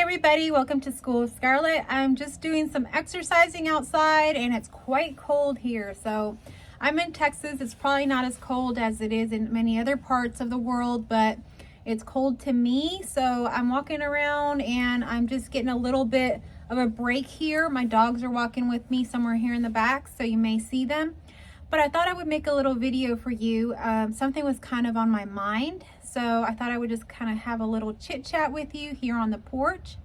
everybody, welcome to School of Scarlet. I'm just doing some exercising outside and it's quite cold here. So I'm in Texas. It's probably not as cold as it is in many other parts of the world, but it's cold to me. So I'm walking around and I'm just getting a little bit of a break here. My dogs are walking with me somewhere here in the back, so you may see them. But I thought I would make a little video for you. Something was kind of on my mind. So I thought I would just kind of have a little chit chat with you here on the porch.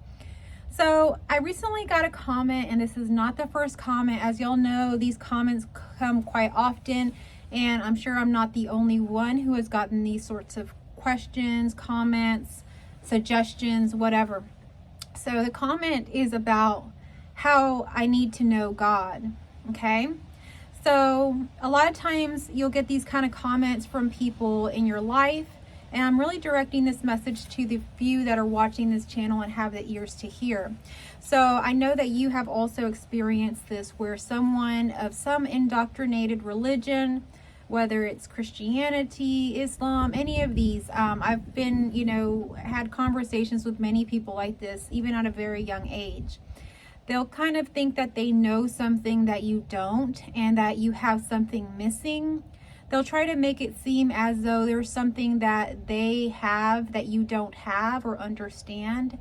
So I recently got a comment, and this is not the first comment. As y'all know, these comments come quite often, and I'm sure I'm not the only one who has gotten these sorts of questions, comments, suggestions, whatever. So the comment is about how I need to know God, okay? So a lot of times you'll get these kind of comments from people in your life, and I'm really directing this message to the few that are watching this channel and have the ears to hear. So I know that you have also experienced this, where someone of some indoctrinated religion, whether it's Christianity, Islam, any of these, I've been, had conversations with many people like this, even at a very young age. They'll kind of think that they know something that you don't and that you have something missing. They'll try to make it seem as though there's something that they have that you don't have or understand.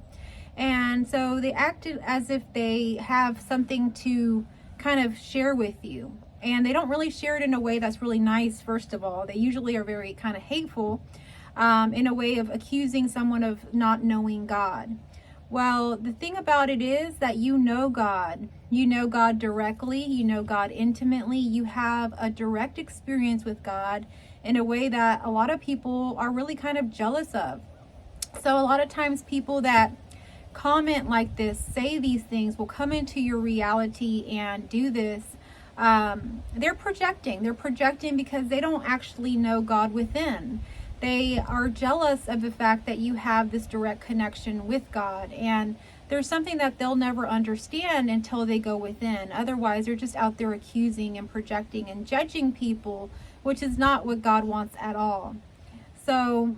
And so they act as if they have something to kind of share with you. And they don't really share it in a way that's really nice, first of all. They usually are very kind of hateful, in a way of accusing someone of not knowing God. Well, the thing about it is that you know God. You know God directly. You know God intimately. You have a direct experience with God in a way that a lot of people are really kind of jealous of. So a lot of times people that comment like this, say these things, will come into your reality and do this. They're projecting. They're projecting because they don't actually know God within. They are jealous of the fact that you have this direct connection with God, and there's something that they'll never understand until they go within. Otherwise, they're just out there accusing and projecting and judging people, which is not what God wants at all. So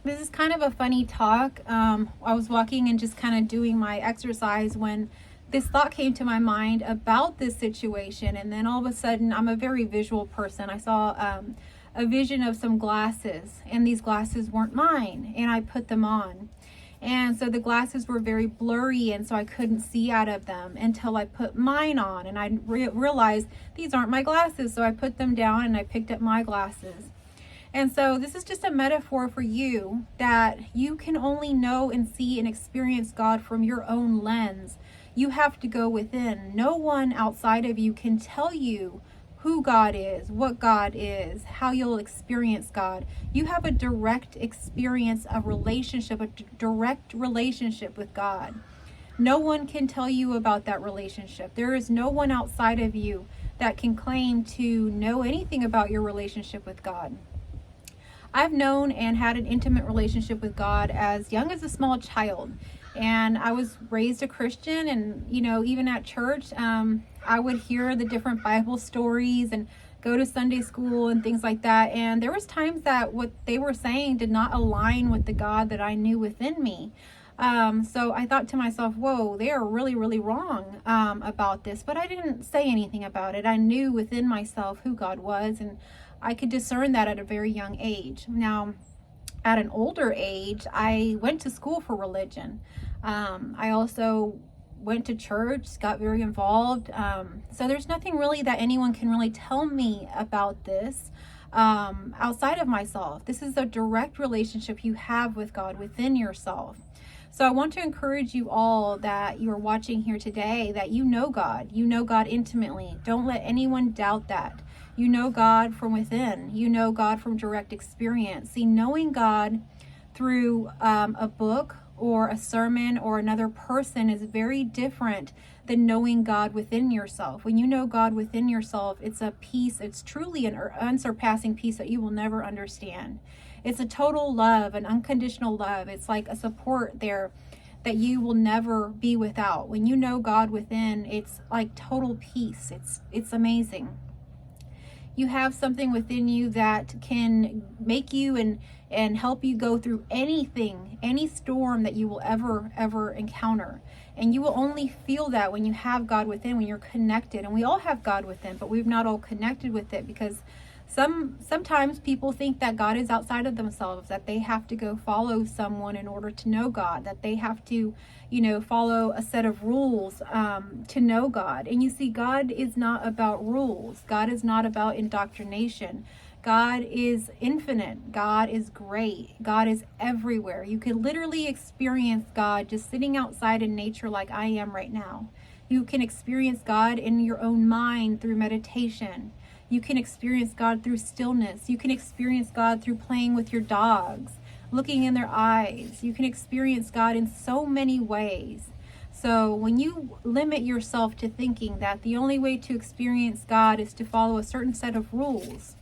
this is kind of a funny talk. I was walking and just kind of doing my exercise when this thought came to my mind about this situation, and then all of a sudden, I'm a very visual person. I saw a vision of some glasses, and these glasses weren't mine, and I put them on. And so the glasses were very blurry, and so I couldn't see out of them until I put mine on, and I realized these aren't my glasses. So I put them down and I picked up my glasses. And so this is just a metaphor for you, that you can only know and see and experience God from your own lens. You have to go within. No one outside of you can tell you who God is, what God is, how you'll experience God. You have a direct experience of relationship, a direct relationship with God. No one can tell you about that relationship. There is no one outside of you that can claim to know anything about your relationship with God. I've known and had an intimate relationship with God as young as a small child. And I was raised a Christian, and, even at church, I would hear the different Bible stories and go to Sunday school and things like that. And there was times that what they were saying did not align with the God that I knew within me. So I thought to myself, whoa, they are really, really wrong about this. But I didn't say anything about it. I knew within myself who God was, and I could discern that at a very young age. Now, at an older age, I went to school for religion. I also went to church, got very involved. So there's nothing really that anyone can really tell me about this outside of myself. This is a direct relationship you have with God within yourself. So I want to encourage you all that you're watching here today, that you know God. You know God intimately. Don't let anyone doubt that. You know God from within. You know God from direct experience. See, knowing God through a book or a sermon or another person is very different than knowing God within yourself. When you know God within yourself, it's a peace. It's truly an unsurpassing peace that you will never understand. It's a total love, an unconditional love. It's like a support there that you will never be without. When you know God within, it's like total peace. It's amazing. You have something within you that can make you and help you go through anything, any storm that you will ever encounter. And you will only feel that when you have God within, when you're connected. And we all have God within, but we've not all connected with it, because sometimes people think that God is outside of themselves, that they have to go follow someone in order to know God, that they have to, follow a set of rules to know God. And you see, God is not about rules. God is not about indoctrination. God is infinite. God is great. God is everywhere. You can literally experience God just sitting outside in nature like I am right now. You can experience God in your own mind through meditation. You can experience God through stillness. You can experience God through playing with your dogs, looking in their eyes. You can experience God in so many ways. So when you limit yourself to thinking that the only way to experience God is to follow a certain set of rules,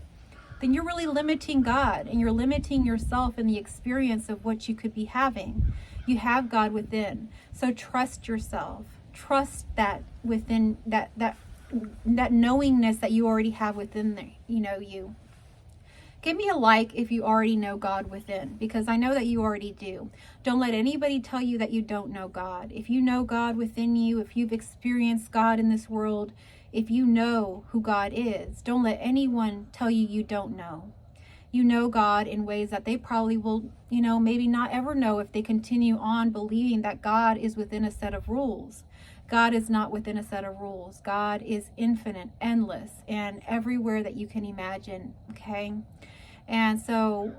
then you're really limiting God, and you're limiting yourself in the experience of what you could be having. You have God within. So trust yourself. Trust that within that knowingness that you already have within you. Give me a like if you already know God within, because I know that you already do. Don't let anybody tell you that you don't know God. If you know God within you, if you've experienced God in this world, if you know who God is, don't let anyone tell you you don't know. You know God in ways that they probably will, maybe not ever know if they continue on believing that God is within a set of rules. God is not within a set of rules. God is infinite, endless, and everywhere that you can imagine, okay? And so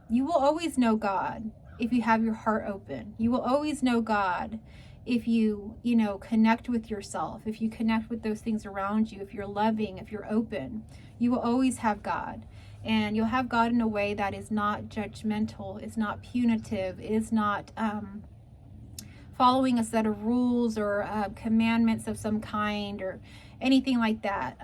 you will always know God if you have your heart open. You will always know God if you, connect with yourself, if you connect with those things around you, if you're loving, if you're open. You will always have God. And you'll have God in a way that is not judgmental, is not punitive, is not following a set of rules or commandments of some kind or anything like that.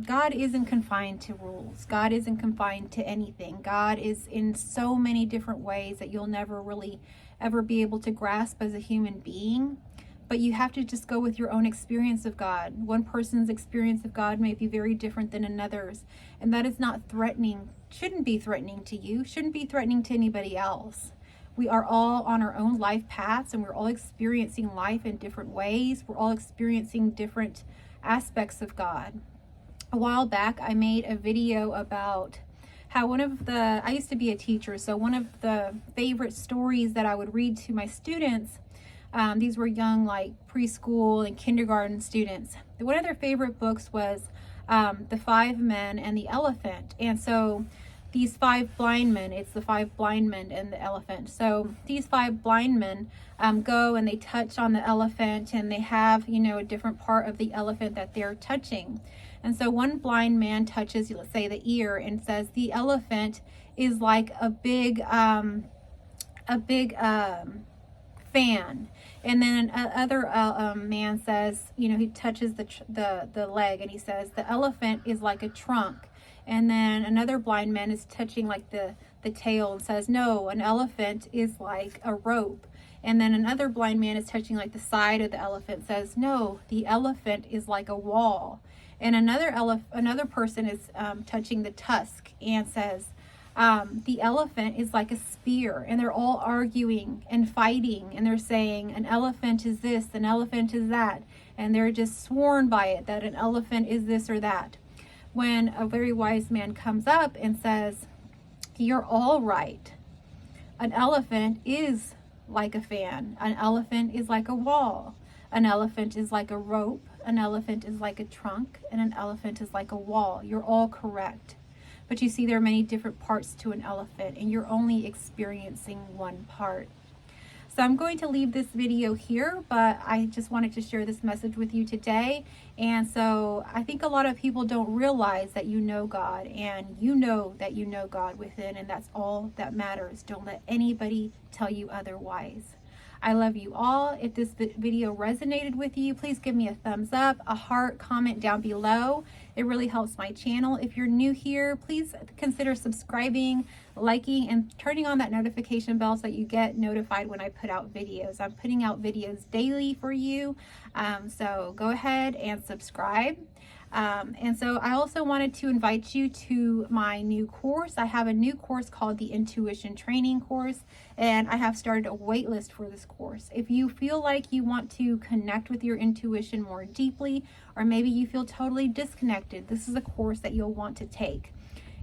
God isn't confined to rules. God isn't confined to anything. God is in so many different ways that you'll never really ever be able to grasp as a human being. But you have to just go with your own experience of God. One person's experience of God may be very different than another's. And that is not threatening, shouldn't be threatening to you, shouldn't be threatening to anybody else. We are all on our own life paths, and we're all experiencing life in different ways. We're all experiencing different aspects of God. A while back, I made a video about how I used to be a teacher, so one of the favorite stories that I would read to my students, these were young, like preschool and kindergarten students. One of their favorite books was The 5 Men and the Elephant. And so these 5 blind men, it's the 5 blind men and the elephant. So these 5 blind men go and they touch on the elephant, and they have, a different part of the elephant that they're touching. And so one blind man touches, let's say, the ear, and says the elephant is like a big fan. And then another man says, he touches the leg, and he says the elephant is like a trunk. And then another blind man is touching like the tail and says, no, an elephant is like a rope. And then another blind man is touching like the side of the elephant, says, no, the elephant is like a wall. And another person is touching the tusk and says, the elephant is like a spear. And they're all arguing and fighting, and they're saying an elephant is this, an elephant is that. And they're just sworn by it that an elephant is this or that. When a very wise man comes up and says, you're all right. An elephant is like a fan. An elephant is like a wall. An elephant is like a rope. An elephant is like a trunk. And an elephant is like a wall. You're all correct. But you see, there are many different parts to an elephant, and you're only experiencing one part. So I'm going to leave this video here, but I just wanted to share this message with you today. And so I think a lot of people don't realize that you know God, and you know that you know God within, and that's all that matters. Don't let anybody tell you otherwise. I love you all. If this video resonated with you, please give me a thumbs up, a heart, comment down below. It really helps my channel. If you're new here, please consider subscribing, liking, and turning on that notification bell so that you get notified when I put out videos. I'm putting out videos daily for you. So go ahead and subscribe. And so I also wanted to invite you to my new course. I have a new course called the Intuition Training Course, and I have started a wait list for this course. If you feel like you want to connect with your intuition more deeply, or maybe you feel totally disconnected, this is a course that you'll want to take.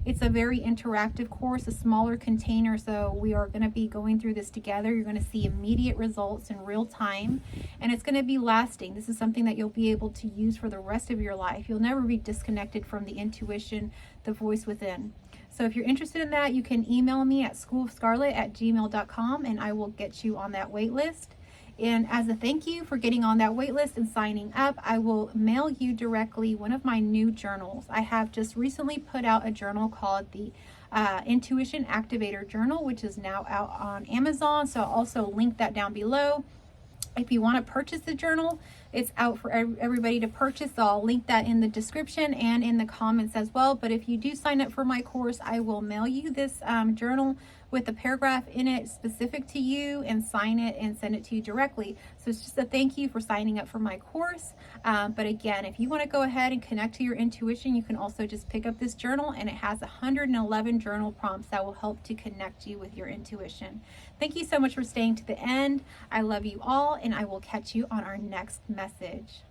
It's a very interactive course, a smaller container, so we are going to be going through this together. You're going to see immediate results in real time, and it's going to be lasting. This is something that you'll be able to use for the rest of your life. You'll never be disconnected from the intuition, the voice within. So if you're interested in that, you can email me at schoolofscarlet@gmail.com, and I will get you on that wait list. And as a thank you for getting on that wait list and signing up, I will mail you directly one of my new journals. I have just recently put out a journal called the Intuition Activator Journal, which is now out on Amazon. So I'll also link that down below. If you want to purchase the journal, it's out for everybody to purchase. So I'll link that in the description and in the comments as well. But if you do sign up for my course, I will mail you this journal with a paragraph in it specific to you, and sign it and send it to you directly. So it's just a thank you for signing up for my course. But again, if you want to go ahead and connect to your intuition, you can also just pick up this journal, and it has 111 journal prompts that will help to connect you with your intuition. Thank you so much for staying to the end. I love you all, and I will catch you on our next message.